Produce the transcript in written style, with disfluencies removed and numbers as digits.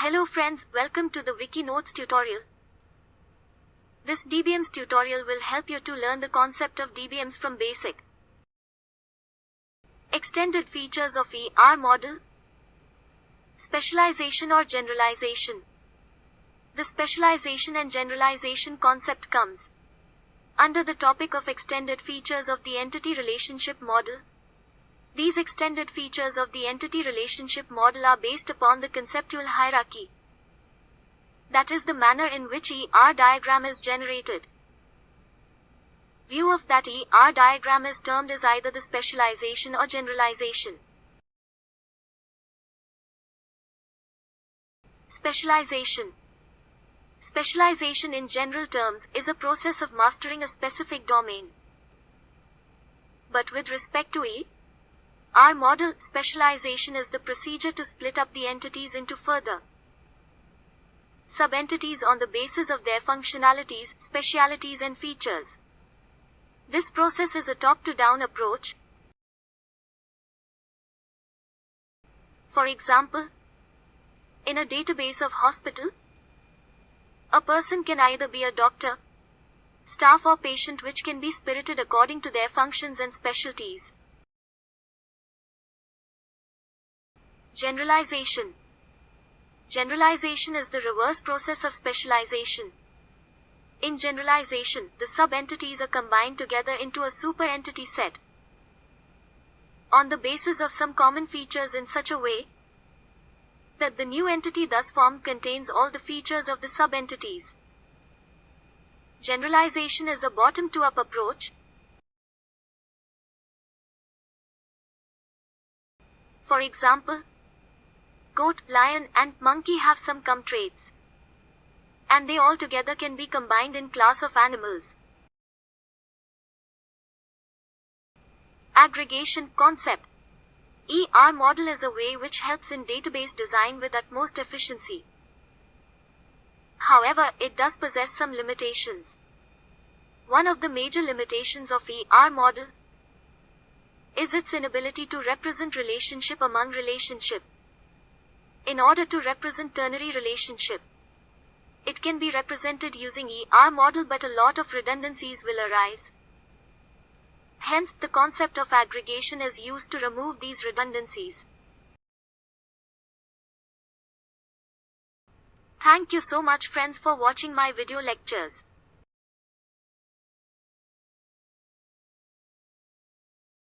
Hello friends, welcome to the Vicky Notes tutorial. This dbms tutorial will help you to learn the concept of dbms from basic. Extended features of ER model. Specialization or generalization. The specialization and generalization concept comes under the topic of extended features of the entity relationship model. These extended features of the entity relationship model are based upon the conceptual hierarchy. That is the manner in which ER diagram is generated. View of that ER diagram is termed as either the specialization or generalization. Specialization. Specialization in general terms is a process of mastering a specific domain. But with respect to ER model, specialization is the procedure to split up the entities into further sub-entities on the basis of their functionalities, specialities and features. This process is a top-to-down approach. For example, in a database of hospital, a person can either be a doctor, staff or patient, which can be spirited according to their functions and specialties. Generalization. Generalization is the reverse process of specialization. In generalization, the sub-entities are combined together into a super-entity set on the basis of some common features in such a way that the new entity thus formed contains all the features of the sub-entities. Generalization is a bottom-to-up approach. For example, goat, lion, and monkey have some common traits, and they all together can be combined in class of animals. Aggregation concept. ER model is a way which helps in database design with utmost efficiency. However, it does possess some limitations. One of the major limitations of ER model is its inability to represent relationship among relationship. In order to represent ternary relationship, it can be represented using ER model, but a lot of redundancies will arise. Hence, the concept of aggregation is used to remove these redundancies. Thank you so much friends for watching my video lectures.